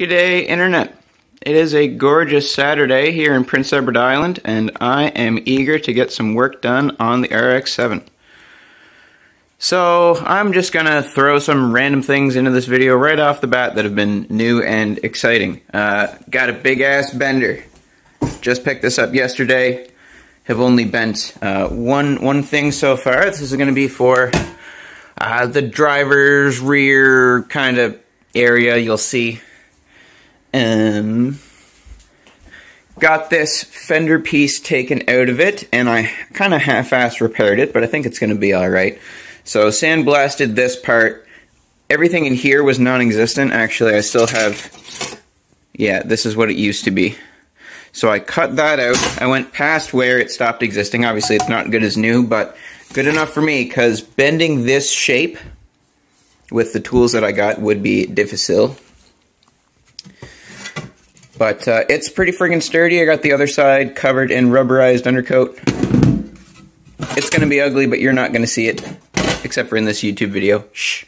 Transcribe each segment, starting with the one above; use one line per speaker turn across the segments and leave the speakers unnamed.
G'day Internet. It is a gorgeous Saturday here in Prince Edward Island, and I am eager to get some work done on the RX7. So I'm just gonna throw some random things into this video right off the bat that have been new and exciting. Got a big ass bender. Just picked this up yesterday. Have only bent one thing so far. This is gonna be for the driver's rear kind of area, you'll see. Got this fender piece taken out of it, and I kind of half-assed repaired it, but I think it's going to be alright. So sandblasted this part. Everything in here was non-existent. Actually, I still have, yeah, this is what it used to be. So I cut that out. I went past where it stopped existing. Obviously, it's not good as new, but good enough for me, because bending this shape with the tools that I got would be difficile. But it's pretty friggin' sturdy. I got the other side covered in rubberized undercoat. It's going to be ugly, but you're not going to see it, except for in this YouTube video. Shh.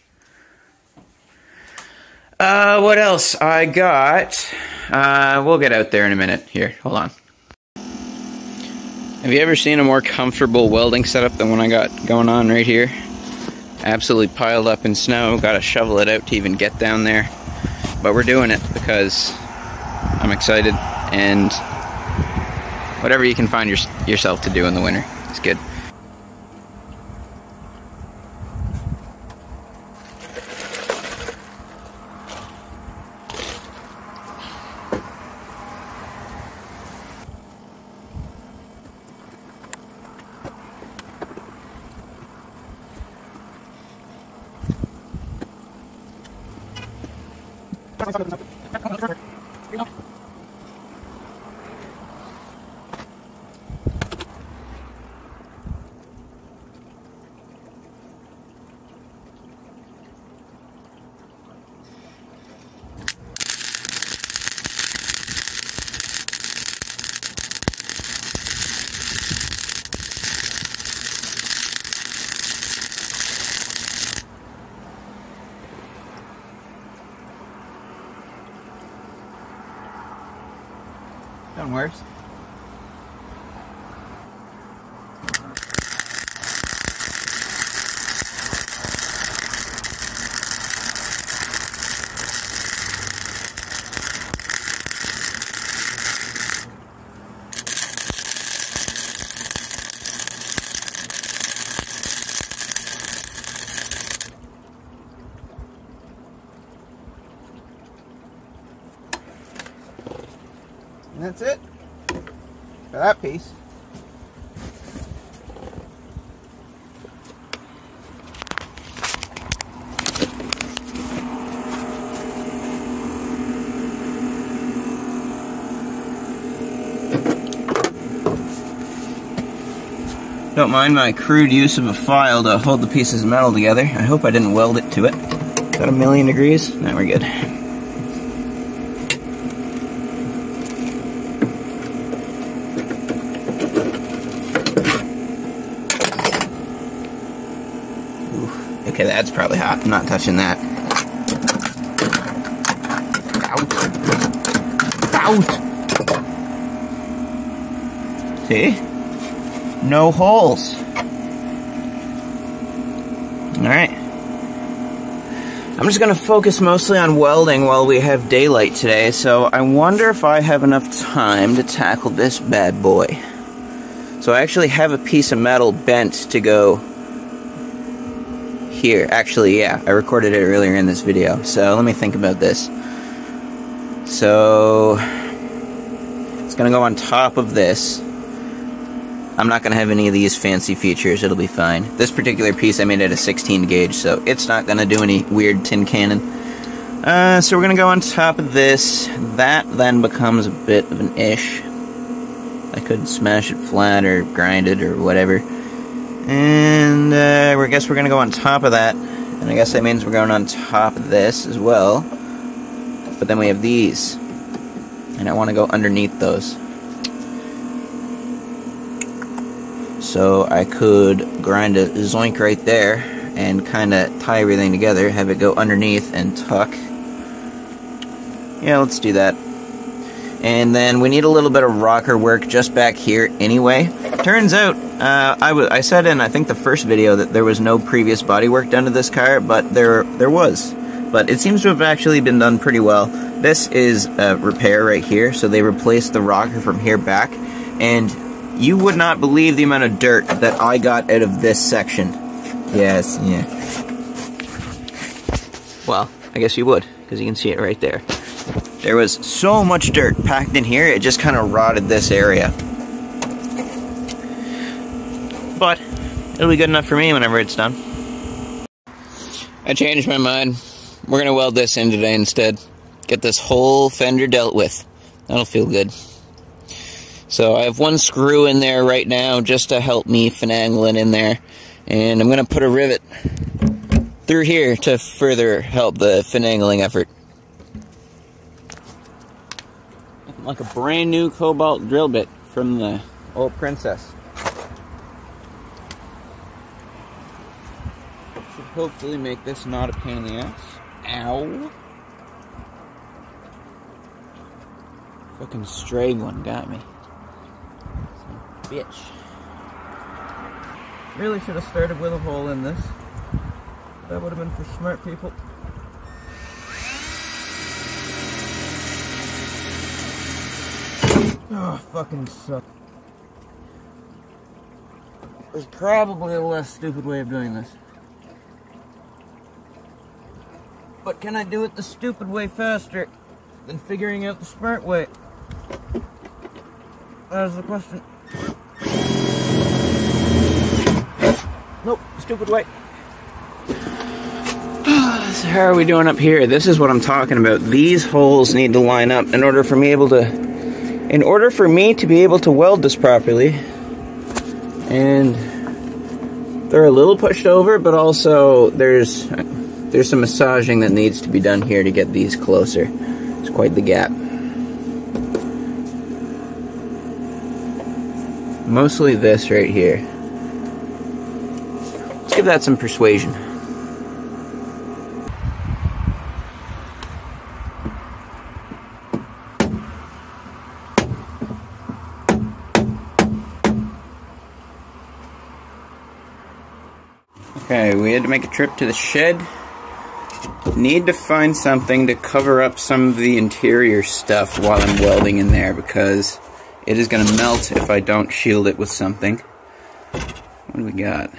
What else I got? We'll get out there in a minute. Here, hold on. Have you ever seen a more comfortable welding setup than what I got going on right here? Absolutely piled up in snow. Got to shovel it out to even get down there. But we're doing it because I'm excited, and whatever you can find yourself to do in the winter is good. Done worse. And that's it for that piece. Don't mind my crude use of a file to hold the pieces of metal together. I hope I didn't weld it to it. Got 1,000,000 degrees? Now we're good. Okay, that's probably hot. I'm not touching that. Out! See? No holes. Alright. I'm just going to focus mostly on welding while we have daylight today, so I wonder if I have enough time to tackle this bad boy. So I actually have a piece of metal bent to go here. Actually, yeah, I recorded it earlier in this video, so let me think about this. So it's gonna go on top of this. I'm not gonna have any of these fancy features, it'll be fine. This particular piece I made at a 16 gauge, so it's not gonna do any weird tin cannon. So we're gonna go on top of this. That then becomes a bit of an ish. I could smash it flat or grind it or whatever. And I guess we're going to go on top of that, and I guess that means we're going on top of this as well. But then we have these, and I want to go underneath those. So I could grind a zoink right there and kind of tie everything together, have it go underneath and tuck. Yeah, let's do that. And then we need a little bit of rocker work just back here anyway. Turns out, I said in, I think, the first video that there was no previous bodywork done to this car, but there was. But it seems to have actually been done pretty well. This is a repair right here, so they replaced the rocker from here back. And you would not believe the amount of dirt that I got out of this section. Yes, yeah. Well, I guess you would, because you can see it right there. There was so much dirt packed in here, it just kind of rotted this area. But it'll be good enough for me whenever it's done. I changed my mind. We're going to weld this in today instead. Get this whole fender dealt with. That'll feel good. So I have one screw in there right now just to help me finagle it in there. And I'm going to put a rivet through here to further help the finagling effort. Like a brand new cobalt drill bit from the old Princess. Should hopefully make this not a pain in the ass. Ow! Fucking stray one got me. Bitch. Really should have started with a hole in this. That would have been for smart people. Oh, fucking suck. There's probably a less stupid way of doing this. But can I do it the stupid way faster than figuring out the smart way? That is the question. Nope, stupid way. So how are we doing up here? This is what I'm talking about. These holes need to line up in order for me to be able to weld this properly. And they're a little pushed over, but also there's some massaging that needs to be done here to get these closer. It's quite the gap. Mostly this right here. Let's give that some persuasion. Okay, we had to make a trip to the shed. Need to find something to cover up some of the interior stuff while I'm welding in there, because it is going to melt if I don't shield it with something. What do we got?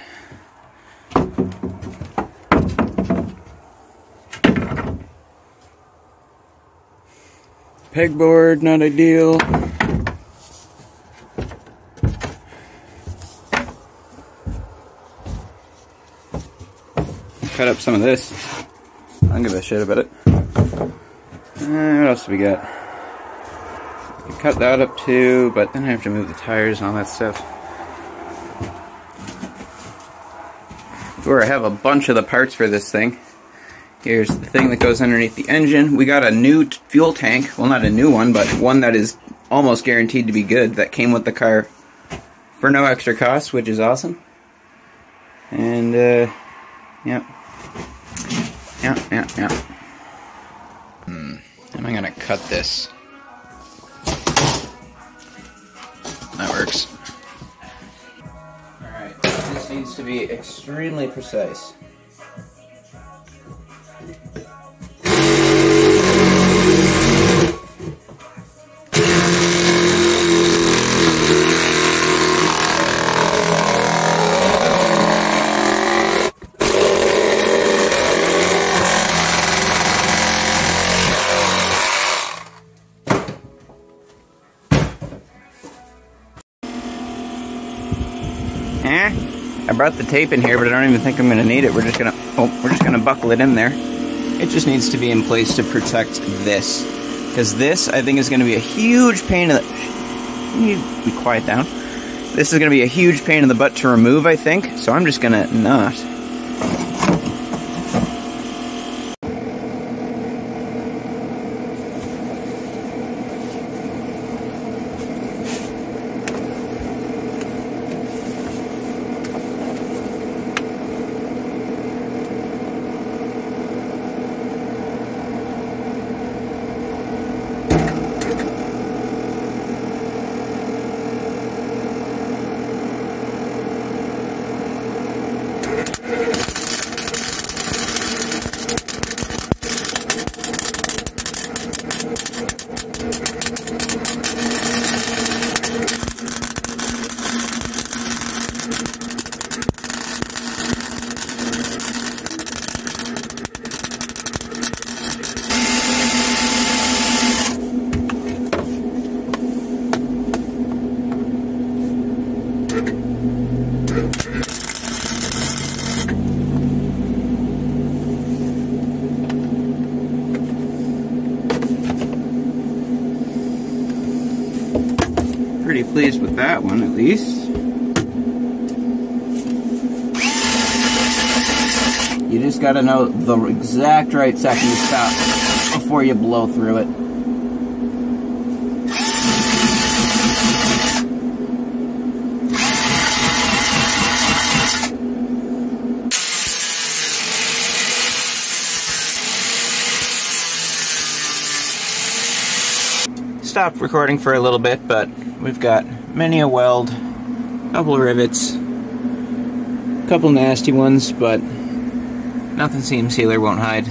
Pegboard, not ideal. Cut up some of this. I don't give a shit about it. What else do we got? I can cut that up too, but then I have to move the tires and all that stuff. Where I have a bunch of the parts for this thing. Here's the thing that goes underneath the engine. We got a new fuel tank. Well, not a new one, but one that is almost guaranteed to be good. That came with the car for no extra cost, which is awesome. And, yep. Yeah. Am I gonna cut this? That works. Alright, this needs to be extremely precise. I brought the tape in here, but I don't even think I'm going to need it. We're just gonna buckle it in there. It just needs to be in place to protect this, because this, I think, is going to be a huge pain in the... You need to be quiet down. This is going to be a huge pain in the butt to remove, I think. So I'm just going to not. pleased with that one, at least. You just gotta know the exact right second to stop before you blow through it. Stopped recording for a little bit, but we've got many a weld, couple rivets, couple nasty ones, but nothing seam sealer won't hide.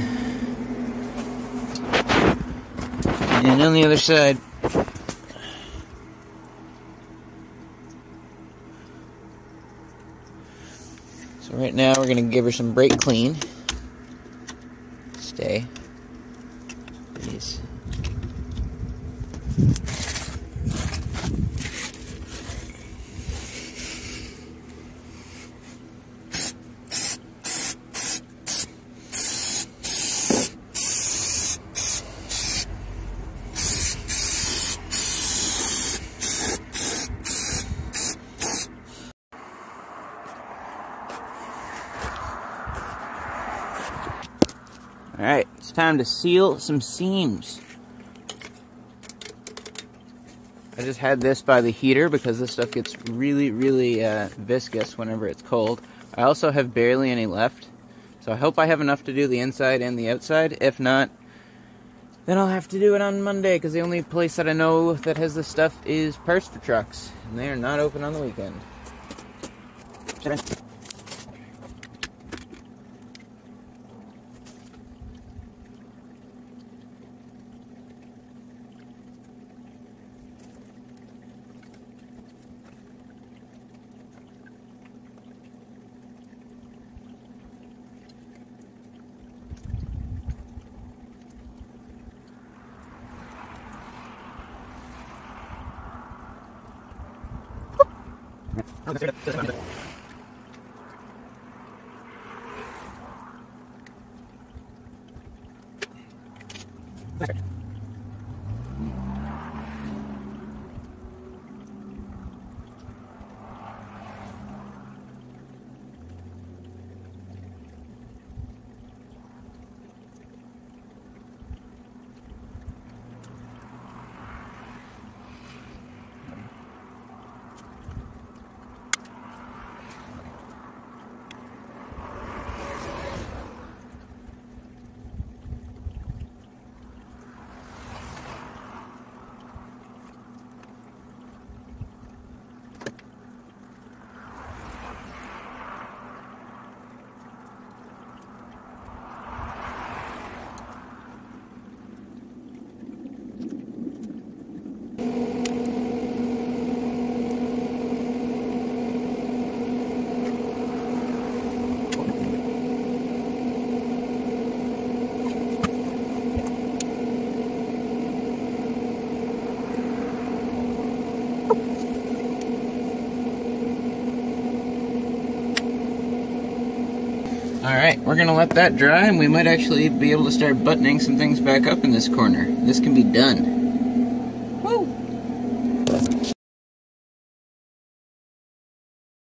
And on the other side, so right now we're going to give her some brake clean. Stay. Please. Alright, it's time to seal some seams. I just had this by the heater because this stuff gets really, really viscous whenever it's cold. I also have barely any left, so I hope I have enough to do the inside and the outside. If not, then I'll have to do it on Monday, because the only place that I know that has this stuff is Parts for Trucks, and they are not open on the weekend. Alright, we're going to let that dry, and we might actually be able to start buttoning some things back up in this corner. This can be done.